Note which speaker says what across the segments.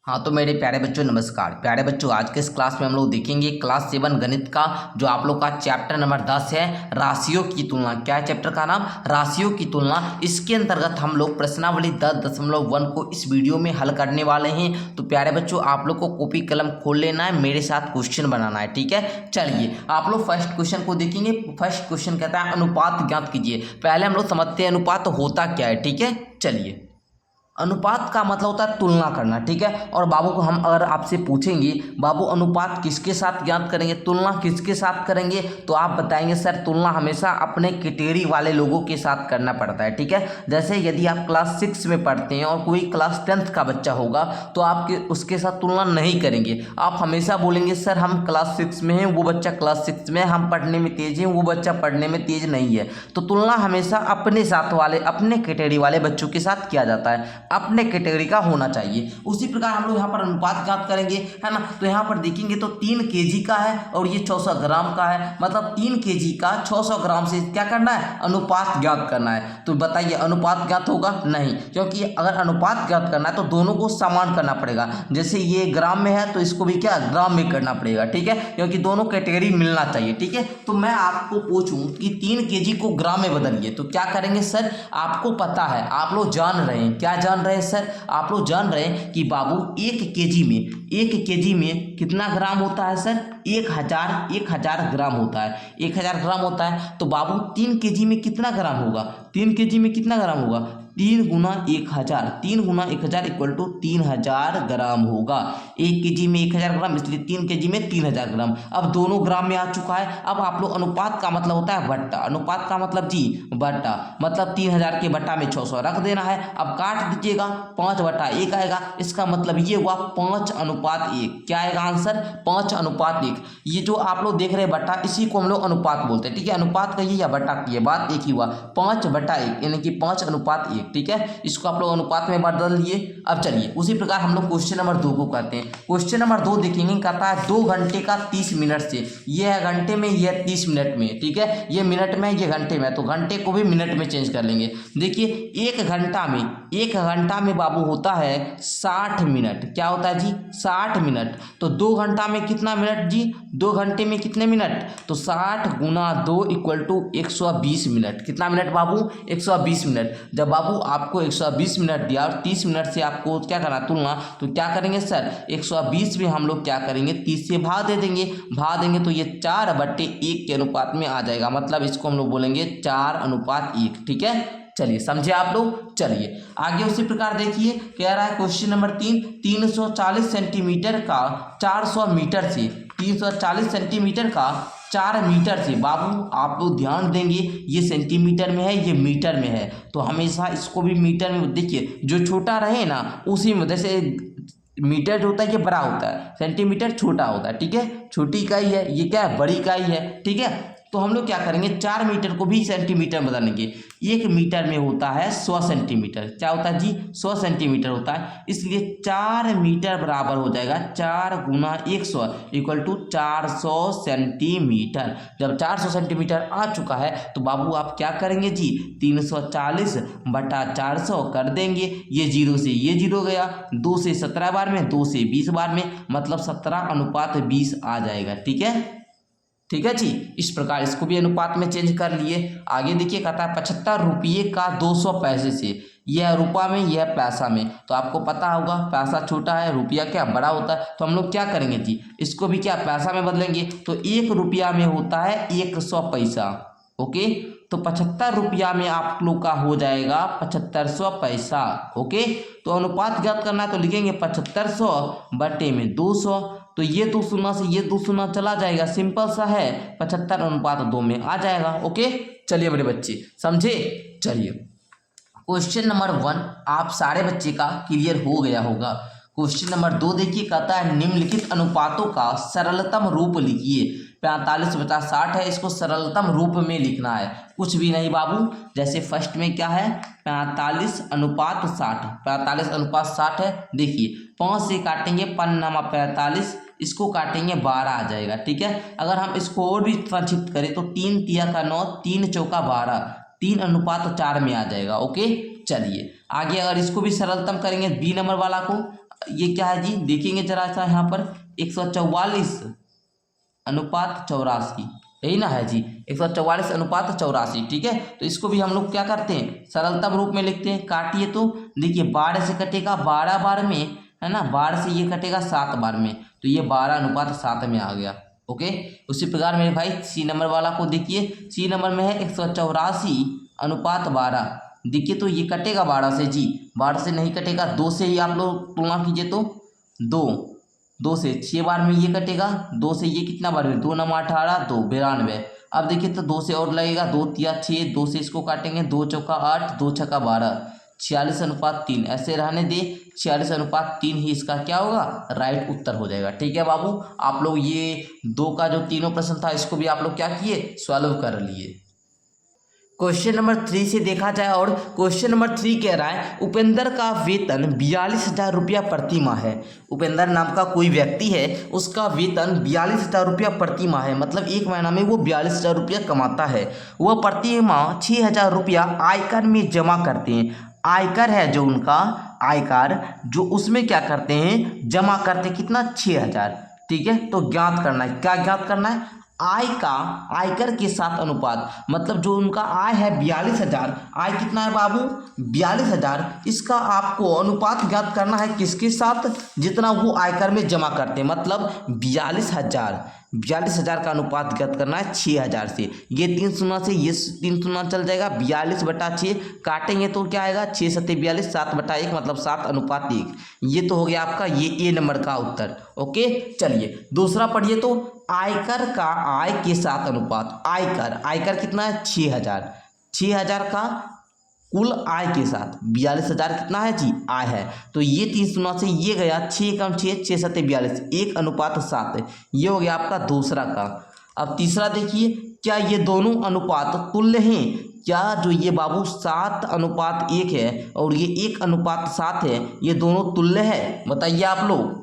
Speaker 1: हाँ तो मेरे प्यारे बच्चों नमस्कार। प्यारे बच्चों आज के इस क्लास में हम लोग देखेंगे क्लास 7 गणित का जो आप लोग का चैप्टर नंबर 10 है, राशियों की तुलना। क्या है चैप्टर का नाम? राशियों की तुलना। इसके अंतर्गत हम लोग प्रश्नावली 10.1 को इस वीडियो में हल करने वाले हैं। तो प्यारे बच्चों आप लोग को कॉपी कलम खोल लेना है, मेरे साथ क्वेश्चन बनाना है, ठीक है। चलिए आप लोग फर्स्ट क्वेश्चन को देखेंगे। फर्स्ट क्वेश्चन कहता है अनुपात ज्ञात कीजिए। पहले हम लोग समझते हैं अनुपात होता क्या है, ठीक है। चलिए अनुपात का मतलब होता है तुलना करना, ठीक है। और बाबू को हम अगर आपसे पूछेंगे बाबू अनुपात किसके साथ ज्ञात करेंगे, तुलना किसके साथ करेंगे, तो आप बताएंगे सर तुलना हमेशा अपने कैटेगरी वाले लोगों के साथ करना पड़ता है, ठीक है। जैसे यदि आप क्लास 6 में पढ़ते हैं और कोई क्लास 10th का बच्चा होगा तो आप उसके साथ तुलना नहीं करेंगे। आप हमेशा बोलेंगे सर हम क्लास 6 में हैं, वो बच्चा क्लास 6 में है, हम पढ़ने में तेज हैं, वो बच्चा पढ़ने में तेज नहीं है। तो तुलना हमेशा अपने साथ वाले, अपने कैटेगरी वाले बच्चों के साथ किया जाता है, अपने कैटेगरी का होना चाहिए। उसी प्रकार हम लोग यहाँ पर अनुपात ज्ञात करेंगे, है ना। तो यहाँ पर देखेंगे तो 3 केजी का है और ये 600 ग्राम का है, मतलब 3 केजी का 600 ग्राम से क्या करना है, अनुपात ज्ञात करना है। तो बताइए अनुपात ज्ञात होगा? नहीं, क्योंकि अगर अनुपात ज्ञात करना है तो दोनों को समान करना पड़ेगा। जैसे ये ग्राम में है तो इसको भी क्या ग्राम में करना पड़ेगा, ठीक है, क्योंकि दोनों कैटेगरी मिलना चाहिए, ठीक है। तो मैं आपको पूछूं कि 3 केजी को ग्राम में बदलिए तो क्या करेंगे सर? आपको पता है, आप लोग जान रहे हैं, क्या जान रहे हैं सर? आप लोग जान रहे हैं कि बाबू 1 केजी में कितना ग्राम होता है सर? 1000 ग्राम होता है, 1000 ग्राम होता है। तो बाबू 3 केजी में कितना ग्राम होगा? 3 केजी में कितना ग्राम होगा? 3 गुना 1000, 3 गुना 1000 इक्वल टू 3000 ग्राम होगा। 1 केजी में 1000 ग्राम, इसलिए 3 केजी में 3000 ग्राम। अब दोनों ग्राम में आ चुका है। अब आप लोग अनुपात का मतलब होता है बट्टा, अनुपात का मतलब जी बट्टा, मतलब 3000 के बट्टा में 600 रख देना है। अब काट दीजिएगा, 5/1 आएगा। इसका मतलब ये हुआ 5:1। क्या आएगा आंसर? 5:1। ये जो आप लोग देख रहे हैं बट्टा, इसी को हम लोग अनुपात बोलते हैं, ठीक है। अनुपात कहिए या बट्टा कहिए, बात एक ही हुआ। 5/1 यानी कि 5:1, ठीक है। इसको आप लोग अनुपात में बदल लिए। अब चलिए उसी प्रकार हम लोग क्वेश्चन नंबर 2 को करते हैं। क्वेश्चन नंबर 2 देखेंगे, कहता है 2 घंटे का 30 मिनट से। ये है घंटे में, ये है 30 मिनट में, ठीक है। ये मिनट में, ये घंटे में, तो घंटे को भी मिनट में चेंज कर लेंगे। देखिए 1 घंटा में बाबू होता है 60 मिनट। क्या होता है जी? 60 मिनट। तो 2 घंटा में कितना मिनट जी? 2 घंटे में कितने मिनट? तो 60 गुना 2 इक्वल टू 120 मिनट। कितना मिनट बाबू? 120 मिनट। जब बाबू आपको 120 मिनट दिया और 30 मिनट से आपको क्या करना तुलना, तो क्या करेंगे सर? 120 में हम लोग क्या करेंगे, 30 से भाग दे देंगे। भाग देंगे तो ये 4/1 के अनुपात में आ जाएगा, मतलब इसको हम लोग बोलेंगे 4:1, ठीक है। चलिए समझे आप लोग। चलिए आगे उसी प्रकार देखिए, कह रहा है क्वेश्चन नंबर 3, 340 सेंटीमीटर का 400 मीटर से, 340 सेंटीमीटर का 4 मीटर से। बाबू आप लोग ध्यान देंगे, ये सेंटीमीटर में है, ये मीटर में है, तो हमेशा इसको भी मीटर में देखिए। जो छोटा रहे ना उसी में, जैसे मीटर जो होता है ये बड़ा होता है, सेंटीमीटर छोटा होता है, ठीक है। छोटी इकाई है, ये क्या है? बड़ी इकाई है, ठीक है। तो हम लोग क्या करेंगे, 4 मीटर को भी सेंटीमीटर में बदलेंगे। 1 मीटर में होता है 100 सेंटीमीटर। क्या होता है जी? 100 सेंटीमीटर होता है, इसलिए 4 मीटर बराबर हो जाएगा 4 गुना 100 इक्वल टू 400 सेंटीमीटर। जब 400 सेंटीमीटर आ चुका है तो बाबू आप क्या करेंगे जी? 340/400 कर देंगे। ये 0 से ये 0 गया, 2 से 17 बार में, 2 से 20 बार में, मतलब 17:20 आ जाएगा, ठीक है। ठीक है जी। इस प्रकार इसको भी अनुपात में चेंज कर लिए। आगे देखिए, कहता है 75 रुपये का 200 पैसे से। यह है रुपया में, यह है पैसा में। तो आपको पता होगा पैसा छोटा है, रुपया क्या बड़ा होता है। तो हम लोग क्या करेंगे जी, इसको भी क्या पैसा में बदलेंगे। तो 1 रुपया में होता है 100 पैसा, ओके। तो 75 रुपया में आप लोग का हो जाएगा 7500 पैसा, ओके। तो अनुपात ज्ञात करना है तो लिखेंगे 7500/200। तो ये 2 शून्य से ये 2 शून्य चला जाएगा, सिंपल सा है, 75:2 में आ जाएगा, ओके। चलिए मेरे बच्चे समझे। चलिए क्वेश्चन नंबर 1 आप सारे बच्चे का क्लियर हो गया होगा। क्वेश्चन नंबर 2 देखिए, कहता है निम्नलिखित अनुपातों का सरलतम रूप लिखिए। 45/60 है, इसको सरलतम रूप में लिखना है, कुछ भी नहीं बाबू। जैसे फर्स्ट में क्या है, 45:60, 45:60 है। देखिए 5 से काटेंगे 5×45, इसको काटेंगे 12 आ जाएगा, ठीक है। अगर हम इसको और भी संक्षिप्त करें तो 3 तिया का 9, 3 चौका 12, 3:4 में आ जाएगा, ओके। चलिए आगे अगर इसको भी सरलतम करेंगे बी नंबर वाला को, ये क्या है जी, देखेंगे जरा सा यहाँ पर 144 अनुपात 84, यही ना है जी, 144 अनुपात 84। ठीक है, तो इसको भी हम लोग क्या करते हैं, सरलतम रूप में लिखते हैं। काटिए तो देखिए 12 से कटेगा 12 बार में, है ना, 12 से ये कटेगा 7 बार में, तो ये 12 अनुपात 7 में आ गया। ओके, उसी प्रकार मेरे भाई सी नंबर वाला को देखिए, सी नंबर में है 184 अनुपात 12। देखिए तो ये कटेगा 12 से जी, 12 से नहीं कटेगा, 2 से ही आप लोग तुलना कीजिए तो 2 से 6 बार में ये कटेगा, 2 से ये कितना बार में, 2 9 18, 2 92। अब देखिए तो 2 से और लगेगा, 2 3 6, 2 से इसको काटेंगे, 2 चौका 8, 2 छक्का 12, 46 अनुपात 3 ऐसे रहने दे, 46 अनुपात 3 ही इसका क्या होगा, राइट उत्तर हो जाएगा। ठीक है बाबू, आप लोग ये 2 का जो तीनों प्रश्न था इसको भी आप लोग क्या किए, सॉल्व कर लिए। क्वेश्चन नंबर 3 से देखा जाए, और क्वेश्चन नंबर 3 कह रहा है उपेंद्र का वेतन 42,000 रुपया प्रति माह है। उपेंद्र नाम का कोई व्यक्ति है, उसका वेतन 42,000 रुपया प्रति माह है, मतलब एक महीना में वो 42,000 रुपया कमाता है। वह प्रति माह 6,000 रुपया आयकर में जमा करते हैं। आयकर है जो उनका आयकर, जो उसमें क्या करते हैं, जमा करते कितना, 6,000। ठीक है, तो ज्ञात करना है, क्या ज्ञात करना है, आय का आयकर के साथ अनुपात, मतलब जो उनका आय है 42,000, आय कितना है बाबू, 42,000, इसका आपको अनुपात ज्ञात करना है किसके साथ, जितना वो आयकर में जमा करते हैं, मतलब 42,000 का अनुपात ज्ञात करना है 6,000 से। ये 3 शून्य से ये 3 शून्य चल जाएगा, 42/6 काटेंगे तो क्या आएगा, 6 7 42, 7/1 मतलब 7:1। ये तो हो गया आपका ये ए नंबर का उत्तर। ओके, चलिए दूसरा पढ़िए तो, आयकर का आय के साथ अनुपात, आयकर कितना है, 6,000 का कुल आय के साथ 42,000 कितना है जी, आय है, तो ये 3 शून्य से ये गया, 6 कम 6, 6 7 42, 1:7। ये हो गया आपका दूसरा का। अब तीसरा देखिए, क्या ये दोनों अनुपात तुल्य हैं, क्या जो ये बाबू 7:1 है और ये 1:7 है, ये दोनों तुल्य है, बताइए आप लोग।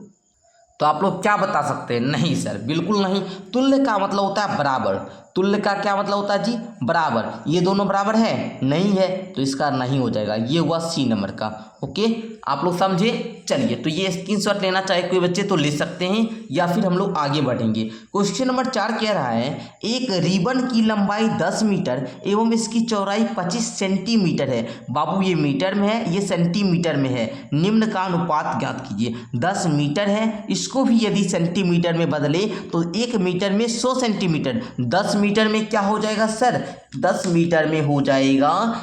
Speaker 1: तो आप लोग क्या बता सकते हैं, नहीं सर बिल्कुल नहीं। तुल्य का मतलब होता है बराबर, तुल्य का क्या मतलब होता है जी, बराबर। ये दोनों बराबर है, नहीं है, तो इसका नहीं हो जाएगा, ये हुआ सी नंबर का। ओके, आप लोग समझे। चलिए, तो ये स्क्रीनशॉट लेना चाहे कोई बच्चे तो ले सकते हैं, या फिर हम लोग आगे बढ़ेंगे। क्वेश्चन नंबर 4 कह रहा है, एक रिबन की लंबाई 10 मीटर एवं इसकी चौड़ाई 25 सेंटीमीटर है। बाबू ये मीटर में है, ये सेंटीमीटर में है, निम्न का अनुपात ज्ञात कीजिए। 10 मीटर है, इसको भी यदि सेंटीमीटर में बदले तो 1 मीटर में 100 सेंटीमीटर, 10 मीटर में क्या हो जाएगा सर, 10 मीटर में हो जाएगा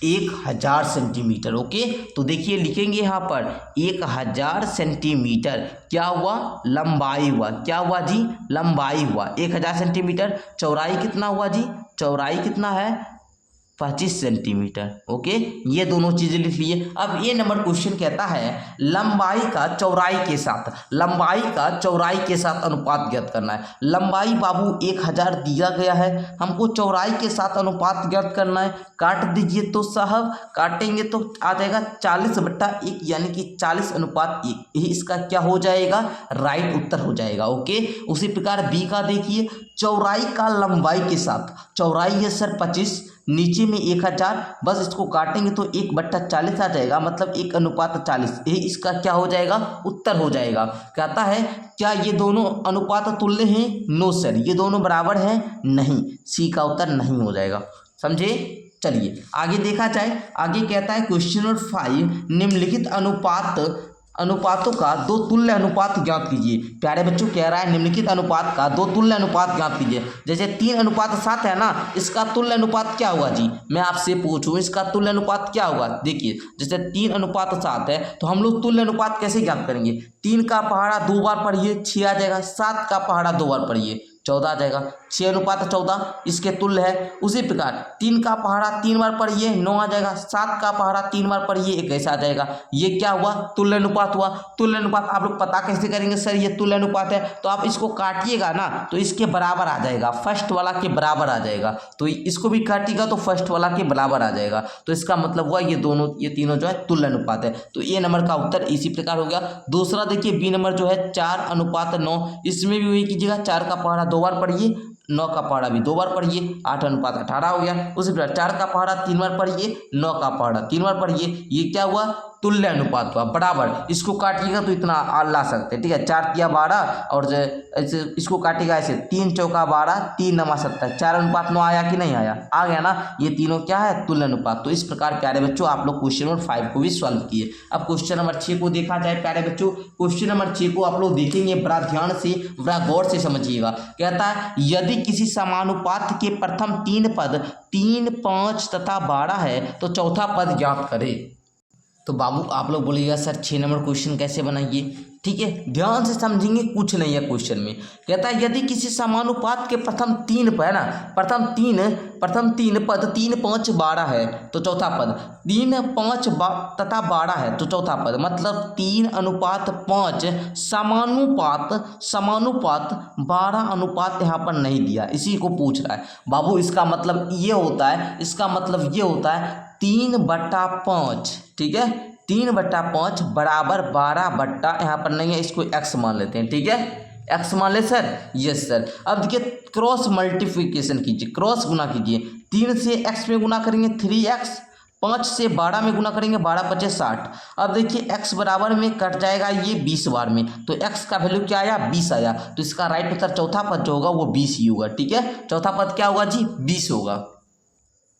Speaker 1: 1000 सेंटीमीटर। ओके, तो देखिए लिखेंगे यहाँ पर 1000 सेंटीमीटर क्या हुआ, लंबाई हुआ, क्या हुआ जी, लंबाई हुआ 1000 सेंटीमीटर। चौड़ाई कितना हुआ जी, चौड़ाई कितना है, 25 सेंटीमीटर। ओके, ये दोनों चीजें लिख लिए। अब ये नंबर क्वेश्चन कहता है लंबाई का चौड़ाई के साथ, लंबाई का चौड़ाई के साथ अनुपात ज्ञात करना है। लंबाई बाबू 1000 दिया गया है, हमको चौड़ाई के साथ अनुपात ज्ञात करना है। काट दीजिए तो साहब, काटेंगे तो आ जाएगा 40/1, यानी कि 40:1, यही इसका क्या हो जाएगा, राइट उत्तर हो जाएगा। ओके, उसी प्रकार बी का देखिए, चौड़ाई का लंबाई के साथ, चौड़ाई है सर 25, नीचे में 1000, बस इसको काटेंगे तो 1/40 आ जाएगा, मतलब 1:40, यही इसका क्या हो जाएगा, उत्तर हो जाएगा। कहता है क्या ये दोनों अनुपात तुल्य हैं, नो सर, ये दोनों बराबर हैं, नहीं, सी का उत्तर नहीं हो जाएगा। समझे। चलिए आगे देखा जाए, आगे कहता है क्वेश्चन नंबर 5, निम्नलिखित अनुपातों का 2 तुल्य अनुपात ज्ञात कीजिए। प्यारे बच्चों कह रहा है निम्नलिखित अनुपात का 2 तुल्य अनुपात ज्ञात कीजिए। जैसे 3:7 है ना, इसका तुल्य अनुपात क्या होगा जी, मैं आपसे पूछूं इसका तुल्य अनुपात क्या होगा। देखिए जैसे 3:7 है, तो हम लोग तुल्य अनुपात कैसे ज्ञात करेंगे, 3 का पहाड़ा 2 बार पढ़िए 6 आ जाएगा, 7 का पहाड़ा 2 बार पढ़िए 14 आ जाएगा, 6:14 इसके तुल्य है। उसी प्रकार 3 का पहाड़ा 3 बार पढ़िए 9 आ जाएगा, 7 का पहाड़ा 3 बार पढ़िए 21 आ जाएगा। ये क्या हुआ, तुल्य अनुपात हुआ। तुल्य अनुपात आप लोग पता कैसे करेंगे, सर ये तुल्य अनुपात है, तो आप इसको काटिएगा ना तो इसके बराबर आ जाएगा, फर्स्ट वाला के बराबर आ जाएगा, तो इसको भी काटिएगा तो फर्स्ट वाला के बराबर आ जाएगा। तो इसका मतलब हुआ ये तीनों जो है तुल्य अनुपात है। तो ए नंबर का उत्तर इसी प्रकार हो गया। दूसरा देखिए बी नंबर जो है 4:9, इसमें भी वही कीजिएगा, 4 का पहाड़ा 2 बार पढ़िए, 9 का पहाड़ा भी 2 बार पढ़िए, 8:18 हो गया। उसी प्रकार 4 का पहाड़ा 3 बार पढ़िए, 9 का पहाड़ा 3 बार पढ़िए, ये क्या हुआ, तुल्य अनुपात हुआ बराबर, इसको काटिएगा तो इतना ला सकते हैं, ठीक है। 4 तिया 12 और ऐसे इसको काटिएगा ऐसे, 3 चौका 12, 3 नमा 70, 4:9 आया कि नहीं आया, आ गया ना। ये तीनों क्या है, तुल्य अनुपात। तो इस प्रकार प्यारे बच्चों आप लोग क्वेश्चन नंबर 5 को भी सॉल्व किए। अब क्वेश्चन नंबर 6 को देखा जाए प्यारे बच्चों। क्वेश्चन नंबर 6 को आप लोग देखेंगे, बड़ा ध्यान से बड़ा गौर से समझिएगा। कहता है यदि किसी समानुपात के प्रथम 3 पद 3, 5 तथा 12 है तो चौथा पद ज्ञात करे। तो बाबू आप लोग बोलिएगा सर 6 नंबर क्वेश्चन कैसे बनाइए, ठीक है। ध्यान से समझेंगे, कुछ नहीं है क्वेश्चन में। कहता है यदि किसी समानुपात के प्रथम 3 पद है ना, प्रथम तीन पद 3, 5, 12 है तो चौथा पद 3, 5 तथा 12 है तो चौथा पद, मतलब 3:5 समानुपात 12 यहाँ पर नहीं दिया, इसी को पूछ रहा है बाबू। इसका मतलब ये होता है, 3/5, ठीक है। 3/5 बराबर 12 यहाँ पर नहीं है, इसको x मान लेते हैं, ठीक है। x मान ले सर, यस सर। अब देखिए क्रॉस मल्टीप्लिकेशन कीजिए, क्रॉस गुना कीजिए। 3 से x में गुना करेंगे 3x, 5 से 12 में गुना करेंगे 12 × 5 = 60। अब देखिए x बराबर में कट जाएगा ये 20 बार में, तो x का वैल्यू क्या आया, 20 आया। तो इसका राइट उत्तर चौथा पद जो होगा वो 20 ही होगा, ठीक है। चौथा पद क्या होगा जी, 20 होगा।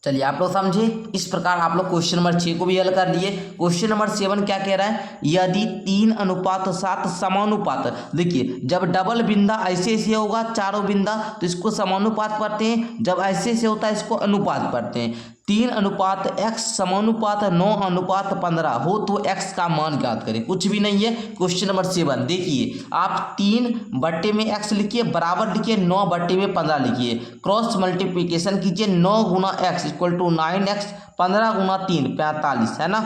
Speaker 1: चलिए आप लोग समझे। इस प्रकार आप लोग क्वेश्चन नंबर 6 को भी हल कर लिए। क्वेश्चन नंबर 7 क्या कह रहा है, यदि 3:7 समानुपात, देखिए जब डबल बिंदा ऐसे होगा, चारों बिंदा तो इसको समानुपात पढ़ते हैं, जब ऐसे होता है इसको अनुपात पढ़ते हैं। 3:x समानुपात 9:15 हो तो x का मान ज्ञात करें। कुछ भी नहीं है। क्वेश्चन नंबर 7 देखिए, आप 3 में x लिखिए, बराबर लिखिए, 9/15 लिखिए, क्रॉस मल्टीप्लिकेशन कीजिए। 9 × x = 9x, 15 × 3 45 है ना।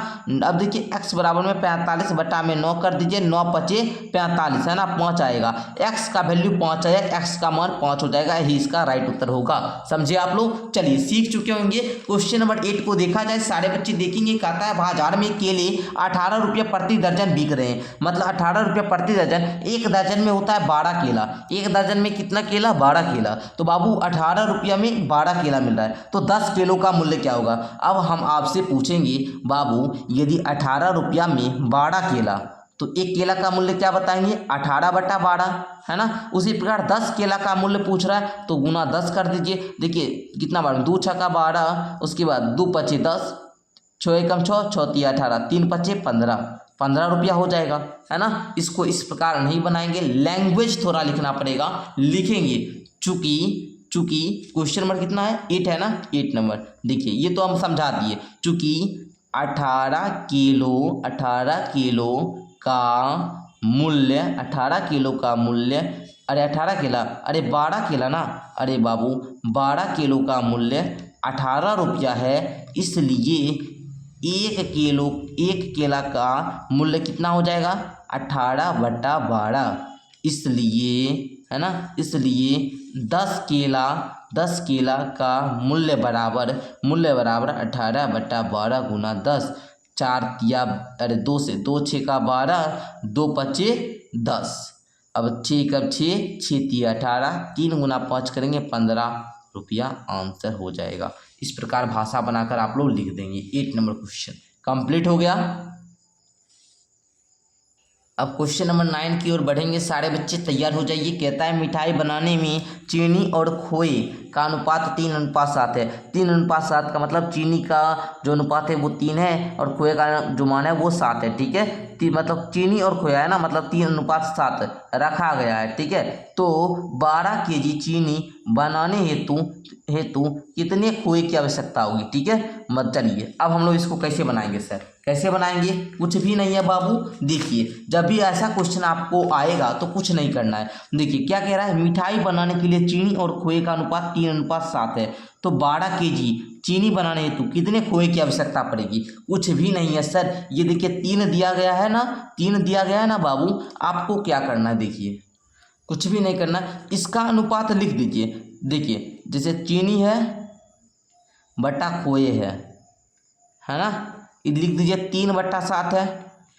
Speaker 1: अब देखिए x बराबर में 45 बटा में 9 कर दीजिए, 9 × 5 = 45 है ना, 5 आएगा। x का वैल्यू 5 आया, x का मान 5 हो जाएगा, यही इसका राइट उत्तर होगा। समझे आप लोग। चलिए सीख चुके होंगे। क्वेश्चन नंबर 8 को देखा जाए, सारे बच्चे देखेंगे। कहता है बाजार में केले 18 रुपये प्रति दर्जन बिक रहे हैं, मतलब 18 रुपये प्रति दर्जन। एक दर्जन में होता है 12 केला, एक दर्जन में कितना केला, 12 केला। तो बाबू 18 रुपया में 12 केला मिल रहा है, तो 10 किलो का मूल्य क्या होगा। अब हम आपसे पूछेंगे बाबू, यदि 18 रुपया में 12 केला, तो एक केला का मूल्य क्या बताएंगे, 18/12 है ना। उसी प्रकार 10 केला का मूल्य पूछ रहा है, तो गुना 10 कर दीजिए। देखिए कितना बार, 2 × 6 = 12, उसके बाद 2 × 5 = 10, 6 × 1 = 6, 6 × 3 = 18, 3 × 5 = 15 रुपया हो जाएगा, है ना। इसको इस प्रकार नहीं बनाएंगे, लैंग्वेज थोड़ा लिखना पड़ेगा, लिखेंगे। चूंकि क्वेश्चन नंबर कितना है, 8 है ना, 8 नंबर। देखिए ये तो हम समझा दिए, चूंकि 18 किलो का मूल्य, 18 किलो का मूल्य, अरे 18 केला, अरे 12 केला ना, अरे बाबू 12 किलो का मूल्य 18 रुपया है, इसलिए एक केला का मूल्य कितना हो जाएगा, 18/12। इसलिए है ना, इसलिए 10 केला का मूल्य बराबर 18/12 गुना 10, 4 तिया, अरे 2 से 2 × 6 = 12, 2 × 5 = 10। अब 6 × 6 तिया 18, 3 × 5 करेंगे 15 रुपया आंसर हो जाएगा। इस प्रकार भाषा बनाकर आप लोग लिख देंगे। 8 नंबर क्वेश्चन कंप्लीट हो गया। अब क्वेश्चन नंबर 9 की ओर बढ़ेंगे। सारे बच्चे तैयार हो जाइए। कहता है मिठाई बनाने में चीनी और खोए का अनुपात 3:7 है। 3:7 का मतलब चीनी का जो अनुपात है वो 3 है और खोए का जो मान है वो 7 है, ठीक है। मतलब चीनी और खोया है ना, मतलब 3:7 रखा गया है, ठीक है। तो 12 kg चीनी बनाने हेतु कितने खोए की आवश्यकता होगी, ठीक है। मत चलिए अब हम लोग इसको कैसे बनाएंगे सर, कैसे बनाएंगे, कुछ भी नहीं है बाबू। देखिए जब भी ऐसा क्वेश्चन आपको आएगा तो कुछ नहीं करना है। देखिए क्या कह रहा है, मिठाई बनाने के लिए चीनी और खोए का अनुपात 3:7 है, तो 12 kg चीनी बनाने हेतु कितने खोए की आवश्यकता पड़ेगी। कुछ भी नहीं है सर। ये देखिए 3 दिया गया है ना, 3 दिया गया है ना बाबू। आपको क्या करना है, देखिए कुछ भी नहीं करना, इसका अनुपात लिख दीजिए। देखिए जैसे चीनी है बटा खोए है ना, ये लिख दीजिए 3/7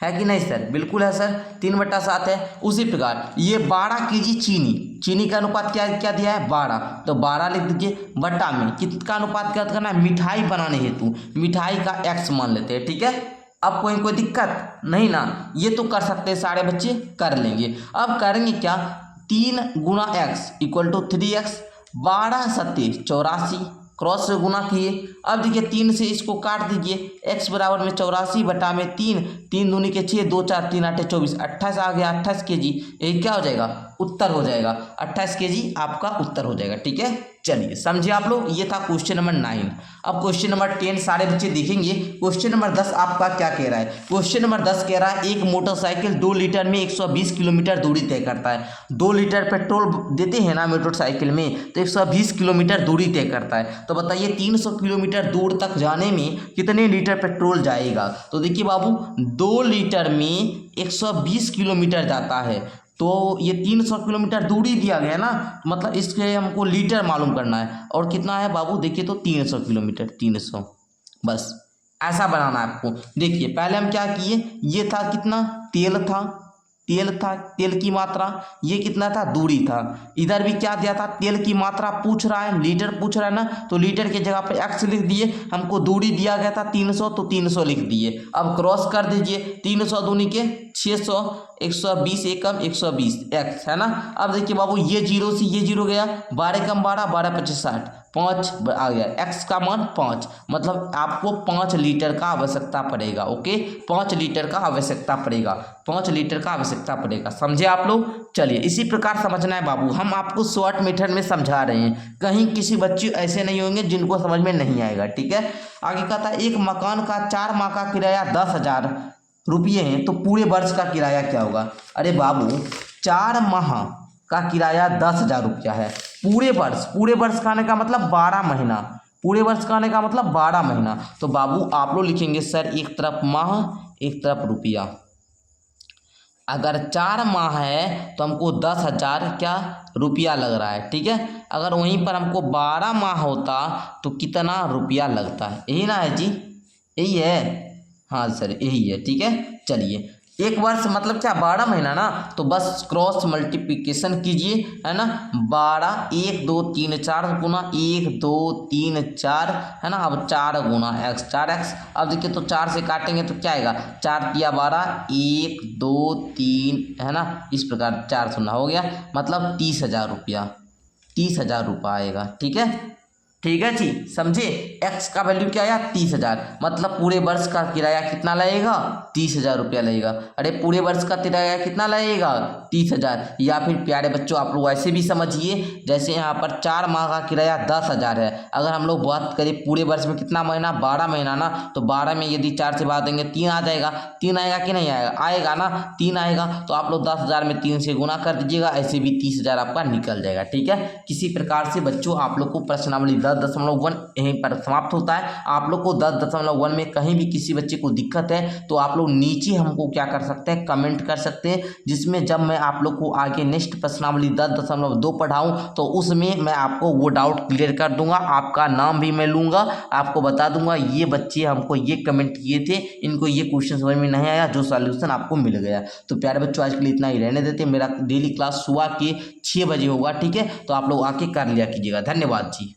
Speaker 1: है कि नहीं सर, बिल्कुल है सर, 3/7 है। उसी प्रकार ये 12 kg चीनी का अनुपात क्या दिया है, 12, तो 12 लिख दीजिए बटा में किसका अनुपात क्या करना है, मिठाई बनाने हेतु मिठाई का x मान लेते हैं, ठीक है। अब कोई दिक्कत नहीं ना, ये तो कर सकते हैं, सारे बच्चे कर लेंगे। अब करेंगे क्या, 3 गुना एक्स इक्वल टू 3x, 12 सत्ते 84, क्रॉस से गुना किए। अब देखिए 3 से इसको काट दीजिए, x बराबर में 84 बटा में 3, 3 दूनी के 6, 2 4 3 8 24, 28 आ गया, 28 kg। यही क्या हो जाएगा, उत्तर हो जाएगा, 28 kg आपका उत्तर हो जाएगा। ठीक है, चलिए समझिए आप लोग, ये था क्वेश्चन नंबर 9। अब क्वेश्चन नंबर 10 सारे बच्चे देखेंगे। क्वेश्चन नंबर 10 आपका क्या कह रहा है, क्वेश्चन नंबर 10 कह रहा है एक मोटरसाइकिल 2 लीटर में 120 किलोमीटर दूरी तय करता है। 2 लीटर पेट्रोल देते हैं ना मोटरसाइकिल में, तो 120 किलोमीटर दूरी तय करता है। तो बताइए 300 किलोमीटर दूर तक जाने में कितने लीटर पेट्रोल जाएगा। तो देखिए बाबू, 2 लीटर में 120 किलोमीटर जाता है, तो ये 300 किलोमीटर दूरी दिया गया ना, मतलब इसके हमको लीटर मालूम करना है। और कितना है बाबू, देखिए तो 300 किलोमीटर, 300, बस ऐसा बनाना है आपको। देखिए पहले हम क्या किए, ये था कितना, तेल था, तेल की मात्रा, ये कितना था, दूरी था। इधर भी क्या दिया था, तेल की मात्रा पूछ रहा है, लीटर पूछ रहा है ना, तो लीटर की जगह पे x लिख दिए। हमको दूरी दिया गया था 300, तो 300 लिख दिए। अब क्रॉस कर दीजिए, 300 दूनी के 600, 120 एकम 120 x है ना। अब देखिए बाबू, ये जीरो से ये जीरो गया, 12 कम 12, 12 25 60, 5 आ गया, x का मान 5, मतलब आपको 5 लीटर का आवश्यकता पड़ेगा। ओके, 5 लीटर का आवश्यकता पड़ेगा, 5 लीटर का आवश्यकता पड़ेगा, समझे आप लोग। चलिए इसी प्रकार समझना है बाबू, हम आपको शॉर्ट मेथड में समझा रहे हैं, कहीं किसी बच्चे ऐसे नहीं होंगे जिनको समझ में नहीं आएगा। ठीक है, आगे कहता है एक मकान का 4 माह का किराया 10,000 रुपये हैं, तो पूरे वर्ष का किराया क्या होगा। अरे बाबू, 4 माह का किराया 10,000 रुपया है, पूरे वर्ष का आने का मतलब 12 महीना, पूरे वर्ष का आने का मतलब 12 महीना। तो बाबू आप लोग लिखेंगे सर एक तरफ माह एक तरफ रुपया। अगर 4 माह है तो हमको 10,000 क्या रुपया लग रहा है। ठीक है, अगर वहीं पर हमको 12 माह होता तो कितना रुपया लगता है, यही ना है जी, यही है, हाँ सर यही है। ठीक है, चलिए एक वर्ष मतलब क्या, 12 महीना ना, तो बस क्रॉस मल्टीप्लिकेशन कीजिए, है ना। 12 1 2 3 4 गुना 1 2 3 4 है ना। अब 4 गुना x 4x। अब देखिए तो 4 से काटेंगे तो क्या आएगा, 4 तिया 12, 1 2 3 है ना, इस प्रकार 4 शून्य हो गया, मतलब 30,000 रुपया, 30,000 रुपया आएगा। ठीक है, ठीक है जी, समझे। x का वैल्यू क्या आया, 30,000, मतलब पूरे वर्ष का किराया कितना लगेगा, 30,000 रुपया लगेगा। अरे पूरे वर्ष का किराया कितना लगेगा, 30,000। या फिर प्यारे बच्चों आप लोग ऐसे भी समझिए, जैसे यहाँ पर 4 माह का किराया 10,000 है, अगर हम लोग बात करें पूरे वर्ष में कितना महीना, 12 महीना ना, तो 12 में यदि 4 से भाग देंगे 3 आ जाएगा, 3 आएगा कि नहीं आएगा, आएगा ना, 3 आएगा। तो आप लोग 10,000 में 3 से गुना कर दीजिएगा, ऐसे भी 30,000 आपका निकल जाएगा। ठीक है, किसी प्रकार से बच्चों आप लोग को प्रश्नावली 10.1 यहीं पर समाप्त होता है। आप लोग को 10.1 में कहीं भी किसी बच्चे को दिक्कत है तो आप लोग नीचे हमको क्या कर सकते हैं, कमेंट कर सकते हैं, जिसमें जब मैं आप लोग को आगे नेक्स्ट प्रश्नावली 10.2 पढ़ाऊं तो उसमें मैं आपको वो डाउट क्लियर कर दूंगा, आपका नाम भी मैं लूंगा, आपको बता दूंगा ये बच्चे हमको ये कमेंट किए थे, इनको ये क्वेश्चन समझ में नहीं आया, जो सॉल्यूशन आपको मिल गया। तो प्यारे बच्चों आज के लिए इतना ही रहने देते, मेरा डेली क्लास सुबह के 6 बजे होगा। ठीक है, तो आप लोग आके कर लिया कीजिएगा। धन्यवाद जी।